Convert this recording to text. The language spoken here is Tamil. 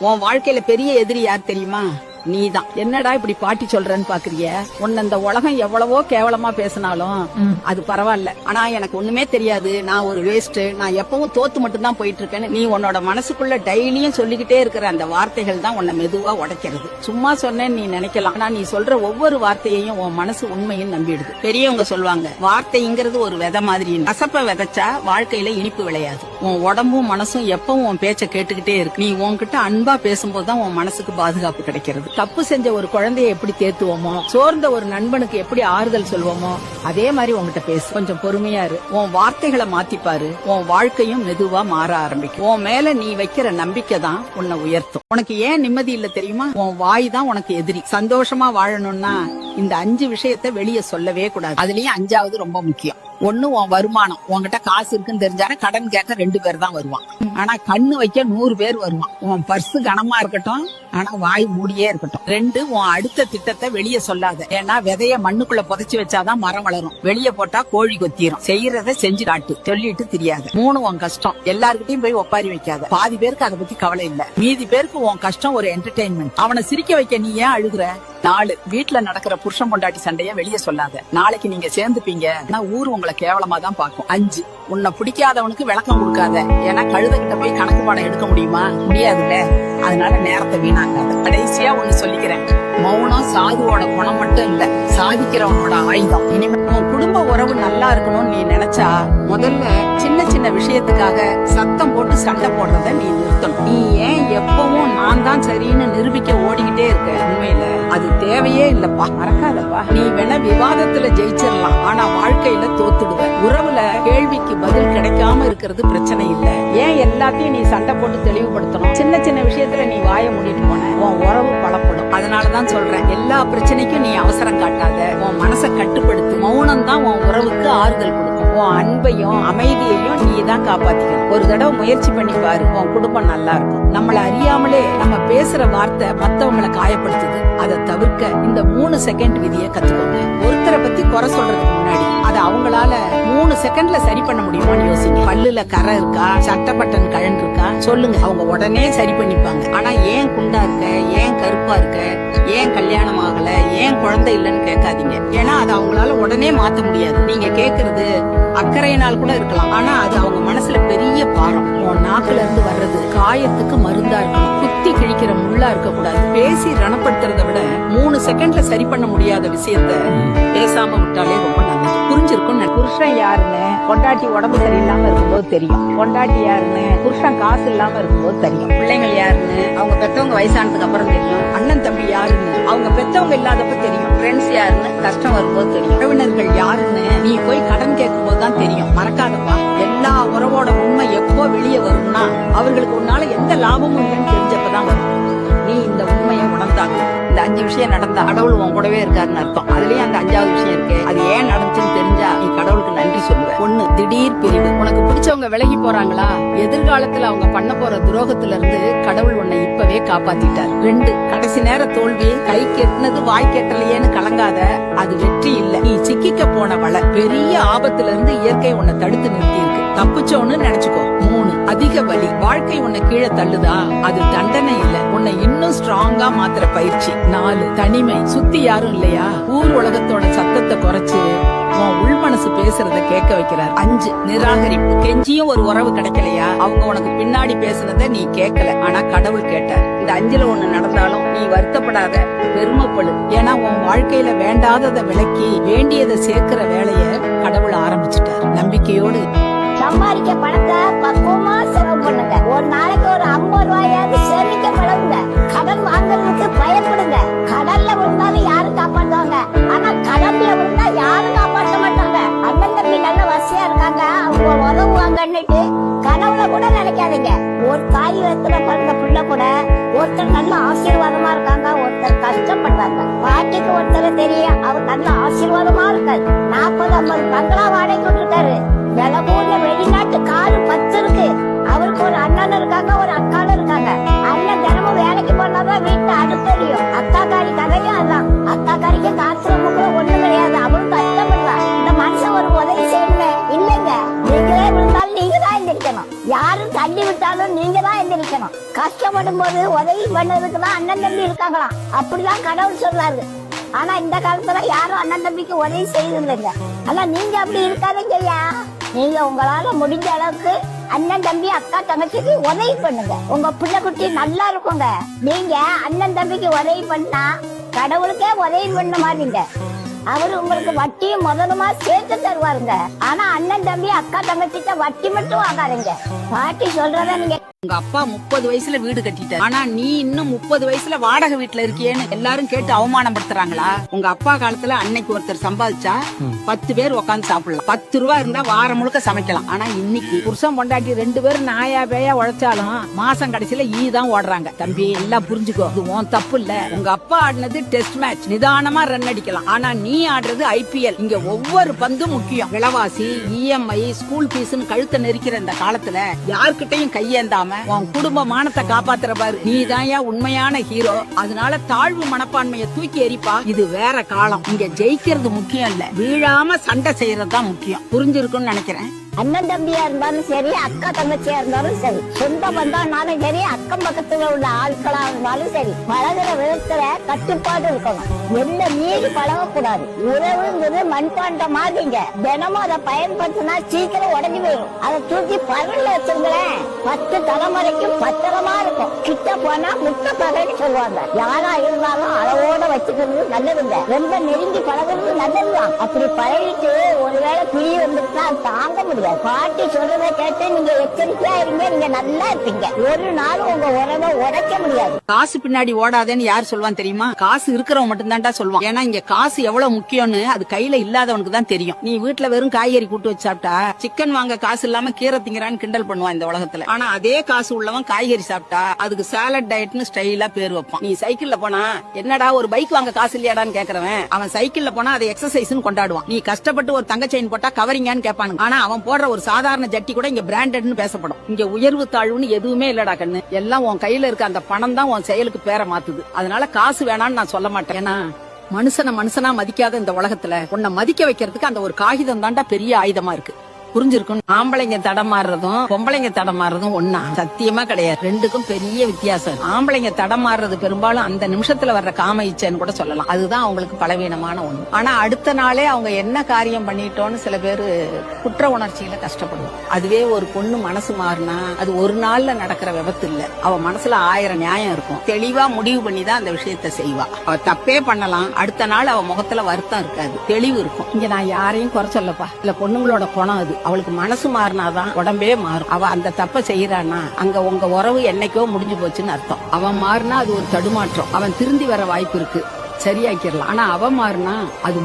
உன் வாழ்க்கையில பெரிய எதிரி யார் தெரியுமா? நீதான். என்னடா இப்படி பாட்டி சொல்றன்னு பாக்குறிய? உன்ன இந்த உலகம் எவ்வளவோ கேவலமா பேசினாலும் அது பரவாயில்ல. ஆனா எனக்கு ஒண்ணுமே தெரியாது, நான் ஒரு வேஸ்ட், நான் எப்பவும் தோத்து மட்டும் தான் போயிட்டு இருக்கேன்னு நீ உன்னோட மனசுக்குள்ள டெய்லியும் சொல்லிக்கிட்டே இருக்கிற அந்த வார்த்தைகள் தான் உன்னை மெதுவா உடைக்கிறது. சும்மா சொன்னேன்னு நீ நினைக்கலாம், ஆனா நீ சொல்ற ஒவ்வொரு வார்த்தையையும் உன் மனசு உண்மையும் நம்பிடுது. பெரியவங்க சொல்லுவாங்க, வார்த்தைங்கிறது ஒரு விதை மாதிரி, கசப்ப விதைச்சா வாழ்க்கையில இனிப்பு விளையாது. உன் உடம்பும் மனசும் எப்பவும் உன் பேச்ச கேட்டுக்கிட்டே இருக்கு. நீ உன்கிட்ட அன்பா பேசும்போதுதான் உன் மனசுக்கு பாதுகாப்பு கிடைக்கிறது. தப்பு செஞ்ச ஒரு குழந்தைய எப்படி தேத்துவோமோ, சோர்ந்த ஒரு நண்பனுக்கு எப்படி ஆறுதல் சொல்வோமோ, அதே மாதிரி உன்கிட்ட பேசு. கொஞ்சம் பொறுமையா இரு. உன் வார்த்தைகளை மாத்திப்பாரு, உன் வாழ்க்கையும் மெதுவா மாற ஆரம்பிக்கும். உன் மேல நீ வைக்கிற நம்பிக்கை தான் உன்னை உயர்த்தும். உனக்கு ஏன் நிம்மதி இல்ல தெரியுமா? உன் வாய் தான் உனக்கு எதிரி. சந்தோஷமா வாழணும்னா இந்த 5 விஷயத்தை வெளியே சொல்லவே கூடாது. அதுலயும் 5வது ரொம்ப முக்கியம். ஒண்ணு, உன் வருமானம். உன்கிட்ட காசு இருக்குன்னு தெரிஞ்சாரு கடன் கேட்க 2 பேர் தான் வருவான், ஆனா கண்ணு வைக்க 100 பேர் வருவான். உன் பர்சு கனமா இருக்கட்டும், ஆனா வாய் மூடியே இருக்கட்டும். 2, உன் அடுத்த திட்டத்தை வெளியே சொல்லாத. ஏன்னா விதைய மண்ணுக்குள்ள புதைச்சு வச்சாதான் மரம் வளரும், வெளியே போட்டா கோழி கொத்திரும். செய்யறத செஞ்சு காட்டு, சொல்லிட்டு தெரியாது. 3, உன் கஷ்டம். எல்லாருக்கிட்டையும் போய் ஒப்பாரி வைக்காத. பாதி பேருக்கு அதை பத்தி கவலை இல்ல, மீதி பேருக்கு உன் கஷ்டம் ஒரு என்டர்டெயின்மெண்ட். அவனை சிரிக்க வைக்க நீ ஏன் அழுகுற? 4, வீட்டுல நடக்கிற புருஷன் பொண்டாட்டி சண்டைய வெளியே சொல்லாத. நாளைக்கு நீங்க சேர்ந்துப்பீங்க, ஆனா ஊர் உங்களை கேவலமா தான் பாக்கும். 5, உன்னை பிடிக்காதவனுக்கு விளக்கம் கொடுக்காத. ஏன்னா கழுத கிட்ட போய் கணக்கு பாடம் எடுக்க முடியுமா? முடியாதுல்ல. அதனால நேரத்தை வீணாக்காத. கடைசியா ஒண்ணு சொல்லிக்கிறேன், மௌனம் சாதுவோட குணம் மட்டும் இல்ல, சாதிக்கிறவனோட ஆயுதம். இனிமே உன் குடும்ப உறவு நல்லா இருக்கணும்னு நீ நினைச்சா முதல்ல சின்ன சின்ன விஷயத்துக்காக சத்தம் போட்டு சண்டை போடுறத நீ நிறுத்தணும். நீ ஏன் எப்பவும் நான் தான் சரின்னு நிரூபிக்க ஓடிக்கிட்டே இருக்க? உண்மையில அது தேவையே இல்லப்பா, மறக்காதப்பா. நீ வேணா விவாதத்துல ஜெயிச்சிடலாம், ஆனா வாழ்க்கையில தோத்துடுவ. உறவுல கேள்விக்கு பதில் கிடைக்காம இருக்கிறது பிரச்சனை இல்ல. ஏன் எல்லாத்தையும் நீ சண்டை போட்டு தெளிவுபடுத்தணும்? சின்ன சின்ன விஷயத்துல நீ வாய மூடிட்டு போன உன் உறவு பலப்படும். அதனாலதான் சொல்றேன், எல்லா பிரச்சனைக்கும் நீ அவசரம் காட்டாத, உன் மனசை கட்டுப்படுத்து. மௌனம் தான் உன் உறவுக்கு ஆறுதல் கொடுக்கும். உன் அன்பையும் அமைதியையும் நீ தான் காப்பாத்திக்கணும். ஒரு தடவை முயற்சி பண்ணி பாரு, உன் குடும்பம் நல்லா இருக்கும். நம்மள அறியாமலே நம்ம பேசுற வார்த்தை மத்தவங்களை காயப்படுத்துது. அதை தவிர்க்க இந்த 3 செகண்ட் விதியை கத்துக்கோங்க. ஒருத்தரை பத்தி குறை சொல்றதுக்கு முன்னாடி அதை அவங்களால 3 செகண்ட்ல சரி பண்ண முடியுமான்னு யோசிங்க. பல்லுல கரை இருக்கா, சட்டை பட்டன் கழண்டு இருக்கா, சொல்லுங்க. அவங்க உடனே சரி பண்ணிப்பாங்க. ஆனா ஏன் குண்டா இருக்க, ஏன் கருப்பா இருக்க, ஏன் கல்யாணம் ஆகல, ஏன் குழந்தை இல்லைன்னு கேட்காதீங்க. ஏன்னா அது அவங்களால உடனே மாத்த முடியாது. நீங்க கேக்குறது அக்கறையினால் கூட இருக்கலாம், ஆனா அது அவங்க மனசுல பெரிய பாரம். உன் நாக்குல இருந்து வர்றது காயத்துக்கு மருந்தா இருக்கணும், குத்தி கிழிக்கிற முள்ளா இருக்க கூடாது. பேசி ரணப்படுத்துறத விட 3 செகண்ட்ல சரி பண்ண முடியாத விஷயத்த பேசாம விட்டாலே ரொம்ப நல்லது. புரிஞ்சிருக்கும். புருஷன் யாருன்னு பொண்டாட்டி உடம்பு சரியில்லாம இருக்கும்போது தெரியும், பொண்டாட்டி யாருன்னு புருஷன் காசு இல்லாம இருக்கும்போது தெரியும், பிள்ளைங்கள் யாருன்னு அவங்க பெத்தவங்க வயசானதுக்கு அப்புறம் தெரியும், அண்ணன் தம்பி யாருன்னு அவங்க பெத்தவங்க இல்லாதப்ப தெரியும், ஃப்ரெண்ட்ஸ் யாருன்னு கஷ்டம் வரும்போது தெரியும், உறவினர்கள் யாருன்னு நீ போய் கடன் கேட்கும் போதுதான் தெரியும். மறக்காதப்பா, எல்லா உறவோட உண்மை எப்போ வெளியே வரும்னா அவர்களுக்கு உன்னால எந்த லாபமும் இல்லைன்னு தெரிஞ்சப்பதான் வரும். நீ இந்த உண்மையை உணர்ந்தாங்க. இந்த 5 விஷயம் நடந்தா கடவுள் உன் கூடவே இருக்காருன்னு அர்த்தம். அதுலயும் அந்த 5வது விஷயம் இருக்கு. அது ஏன் நடந்துச்சுன்னு தெரிஞ்சா நீ கடவுளுக்கு நன்றி சொல்லுவ. 1, திடீர் பிரிவு. உனக்கு பிடிச்சவங்க விலகி போறாங்களா? எதிர்காலத்துல அவங்க பண்ண போற துரோகத்துல இருந்து கடவுள் உன்னை இப்பவே காப்பாத்திட்டார். 2, கடைசி நேர தோல்வி. கை கெட்டினது வாய் கெட்டலையேன்னு கலங்காத, அது வெற்றி இல்ல, நீ சிக்கிக்க போன வள. பெரிய ஆபத்துல இருந்து இயற்கை உன்னை தடுத்து நிறுத்தி இருக்கு, தப்பிச்சோன்னு நினைச்சுக்கோ. 3, அதிக வலி. வாழ்க்கை உன்னை கீழே தள்ளுதா? அது தண்டனை இல்ல, உன்னை இன்னும் ஸ்ட்ராங்கா மாத்திர பயிற்சி. 4, தனிமை. சுத்தி யாரும் இல்லையா? ஊர் உலகத்தோட சத்தத்தை குறைச்சு உன் உள் மனசு பேசுறத கேட்க வைக்கிறார். 5, நிராகரிப்பு. கெஞ்சியும் ஒரு உறவு கிடைக்கலையா? அவங்க உனக்கு பின்னாடி பேசுனத நீ கேட்கல, ஆனா கடவுள் கேட்டார். இந்த 5ல ஒண்ணு நடந்தாலும் நீ வருத்தப்படாத, பெருமைப்படு. ஏன்னா உன் வாழ்க்கையில வேண்டாததை விலக்கி வேண்டியதை சேர்க்கிற வேலைய கடவுள் ஆரம்பிச்சுட்டார். நம்பிக்கையோடு சம்பாதிக்க பணத்தை பக்குவமா செலவு பண்ணுங்க. ஒரு நாளைக்கு ஒரு 50 ரூபாயாவது சேமிக்க பழகுங்க. கடன் வாங்குறதுக்கு பயப்படுங்க. கடல்ல விழுந்தாலும் யாரும் காப்பாற்றுவாங்க, ஆனா கடல்ல விழுந்தா யாரும் காப்பாற்ற மாட்டாங்க. அண்ணன் தம்பி நல்ல வசதியா இருக்காங்க, அவங்க உதவுவாங்கன்னுட்டு கனவுல கூட நினைக்காதீங்க. ஒரு தாய் வயித்துல பிறந்த பிள்ளை கூட ஒருத்தர் நல்ல ஆசீர்வாதமா இருக்காங்க, ஒருத்தர் கஷ்டப்படுறாங்க. பாட்டிக்கு ஒருத்தர் தெரியும், அவர் நல்ல ஆசீர்வாதமா இருக்காரு. 40-50 பங்களா வாடகை கொண்டிருக்காரு. வெளபூர்ல வெளிநாட்டு காரு 10 இருக்கு. அவருக்கு ஒரு அண்ணன் இருக்காங்க, ஒரு அக்காலும் இருக்காங்க. அண்ணன் தினமும் வேலைக்கு போனாதான் வீட்டுல அடுத்தறியும். அக்காக்காரி கதையும் அதான். அக்காக்காரிக்கு காசு கூட ஒண்ணும் கிடையாது, அவளும் கஷ்டப்படுவா. இந்த மனுஷன் ஒரு உதவி செய்யணுமே இல்லைங்க. நீங்களே விழுந்தாலும் நீங்க தான் எந்திரிக்கணும், யாரும் தள்ளி விட்டாலும் நீங்க தான் எந்திரிக்கணும். கஷ்டப்படும் போது போது உதவி பண்ணதுக்கு தான் அண்ணன் தம்பி இருக்காங்களாம். அப்படிதான் கடவுள் சொல்றாரு. ஆனா இந்த காலத்துல யாரும் அண்ணன் தம்பிக்கு உதவி செய்யறதில்லைங்க. ஆனா நீங்க அப்படி இருக்காதீங்க ஐயா. நீங்க உங்களால முடிஞ்ச அளவுக்கு அண்ணன் தம்பி அக்கா தங்கச்சிக்கு உதவி பண்ணுங்க. உங்க பிள்ளை குட்டி நல்லா இருக்குங்க. நீங்க அண்ணன் தம்பிக்கு உதவி பண்ணா கடவுளுக்கே உதவி பண்ண மாட்டீங்க. அவரு உங்களுக்கு வட்டியும் முதலுமா சேர்த்து தருவாருங்க. ஆனா அண்ணன் தம்பி அக்கா தங்கச்சிட்ட வட்டி மட்டும் ஆகாதுங்க. பாட்டி சொல்றத நீங்க உங்க அப்பா 30 வயசுல வீடு கட்டிட்டாரு. ஆனா நீ இன்னும் 30 வயசுல வாடகை வீட்டுல இருக்கியேன்னு எல்லாரும் கேட்டு அவமானப்படுத்துறாங்களா? உங்க அப்பா காலத்துல அன்னைக்கு ஒருத்தர் சம்பாதிச்சா 10 பேர் உட்காந்து சாப்பிடலாம். 10 ரூபா இருந்தா வாரம் முழுக்க சமைக்கலாம். ஆனா இன்னைக்கு புருஷன் பொண்டாட்டி 2 பேரும் நாயா பேயா உழைச்சாலும் மாசம் கடைசியில தான் ஓடுறாங்க. தம்பி எல்லாம் புரிஞ்சுக்கோ, இது உன் தப்பு இல்ல. உங்க அப்பா ஆடினது டெஸ்ட் மேட்ச், நிதானமா ரன் அடிக்கலாம். ஆனா நீ ஆடுறது IPL. இங்க ஒவ்வொரு பந்தும் முக்கியம். விலைவாசி, EMI, ஸ்கூல் ஃபீஸ்னு கழுத்தை நெரிக்கிற இந்த காலத்துல யார்கிட்டையும் கையேந்தாம உன் குடும்ப மானத்தை காப்பாத்துற பாரு, நீதான் உண்மையான ஹீரோ. அதனால தாழ்வு மனப்பான்மையை தூக்கி எரிப்பா. இது வேற காலம். இங்க ஜெயிக்கிறது முக்கியம் இல்ல, வீழாம சண்டை செய்யறது தான் முக்கியம். புரிஞ்சிருக்கும்னு நினைக்கிறேன். அண்ணன் தம்பியா இருந்தாலும் சரி, அக்கா தங்கச்சியா இருந்தாலும் சரி, சொந்த பந்தானாலும் சரி, அக்கம் பக்கத்துல உள்ள ஆட்களா இருந்தாலும் சரி, பழகுற விதத்துல கட்டுப்பாடு இருக்கணும். என்ன மீறி பழகக்கூடாது. உறவுங்கிறது மண்பாண்ட மாதிரிங்க. தினமும் அதை பயன்படுத்தினா சீக்கிரம் உடஞ்சி போயிடும். அதை தூக்கி பரவல வச்சுங்களேன், 10 தலைமுறைக்கு பத்திரமா இருக்கும். கிட்ட போனா முட்டை பகன்னு சொல்லுவாங்க. யாரா இருந்தாலும் அளவோட வச்சுக்கிறது நல்லதுங்க. ரொம்ப நெருங்கி பழகுறது நல்லதுதான். அப்படி பழகிட்டு ஒருவேளை பிரி வந்துட்டுனா தாங்க முடியாது. பாட்டி சொல்றத கேட்டு நீங்க எச்சரிக்கையா இருங்க, நீங்க நல்லா இருப்பீங்க. ஒரு நாள் உங்க உறவை உடைக்க முடியாது. காசு பின்னாடி ஓடாதேன்னு யார் சொல்லுவான் தெரியுமா? காசு இருக்கிறவன் மட்டும் தான்டா சொல்லுவான். ஏன்னா இங்க காசு எவ்வளவு முக்கியம்னு அது கையில இல்லாதவனுக்கு தான் தெரியும். நீ வீட்டுல வெறும் காய்கறி கூட்டு வச்சு சாப்பிட்டா சிக்கன் வாங்க காசு இல்லாம கீரை திங்கிறான்னு கிண்டல் பண்ணுவான் இந்த உலகத்துல. ஆனா அதே காசு உள்ளவன் காய்கறி சாப்பிட்டா அதுக்கு சாலட் டயட்னு ஸ்டைலா பேர் வைப்பான். நீ சைக்கிள்ல போனா என்னடா ஒரு பைக் வாங்க காசு இல்லையாடான்னு கேக்குறவன், அவன் சைக்கிள்ல போனா அதை எக்ஸசைஸ்னு கொண்டாடுவான். நீ கஷ்டப்பட்டு ஒரு தங்க செயின் போட்டா கவரிங்கான்னு கேட்பானுங்க. ஆனா அவன் போடுற ஒரு சாதாரண ஜட்டி கூட இங்க பிராண்டட்னு பேசப்படும். இங்க உயர்வு தாழ்வுன்னு எதுவுமே இல்லடா கண்ணு. எல்லாம் உன் கையில இருக்க அந்த பணம் தான் உன் செயலுக்கு பேரை மாத்துது. அதனால காசு வேணான்னு நான் சொல்ல மாட்டேன். ஏன்னா மனுஷனா மதிக்காத இந்த உலகத்துல உன்னை மதிக்க வைக்கிறதுக்கு அந்த ஒரு காகிதம் தாண்டா பெரிய ஆயுதமா இருக்கு. புரிஞ்சிருக்கும். ஆம்பளைங்க தடமாறுறதும் பொம்பளைங்க தடமாறுறதும் ஒன்னா சத்தியமா கிடையாது. ரெண்டுக்கும் பெரிய வித்தியாசம். ஆம்பளைங்க தடமாறுறது பெரும்பாலும் அந்த நிமிஷத்துல வர்ற காம இச்சைன்னு கூட சொல்லலாம். அதுதான் அவங்களுக்கு பலவீனமான ஒண்ணு. ஆனா அடுத்த நாளே அவங்க என்ன காரியம் பண்ணிட்டோன்னு சில பேரு குற்ற உணர்ச்சியில கஷ்டப்படுவோம். அதுவே ஒரு பொண்ணு மனசு மாறினா அது ஒரு நாள்ல நடக்கிற விபத்து இல்ல. அவ மனசுல 1000 நியாயம் இருக்கும். தெளிவா முடிவு பண்ணி தான் அந்த விஷயத்த செய்வா. அவ தப்பே பண்ணலாம், அடுத்த நாள் அவ முகத்துல வருத்தம் இருக்காது, தெளிவு இருக்கும். இங்க நான் யாரையும் குறை சொல்லப்பா, இல்ல பொண்ணுங்களோட குணம் அது. அவளுக்கு மனசு மாறினாதான் உடம்பே மாறும். அவ அந்த தப்ப செய்யறானா அங்க உங்க உறவு என்னைக்கோ முடிஞ்சு போச்சுன்னு அர்த்தம். அவன் மாறினா அது ஒரு தடுமாற்றம். அவன் திருந்தி வர வாய்ப்பு இருக்கு, சரியாக்கிடலாம். ஆனா அவன் மாறினா அது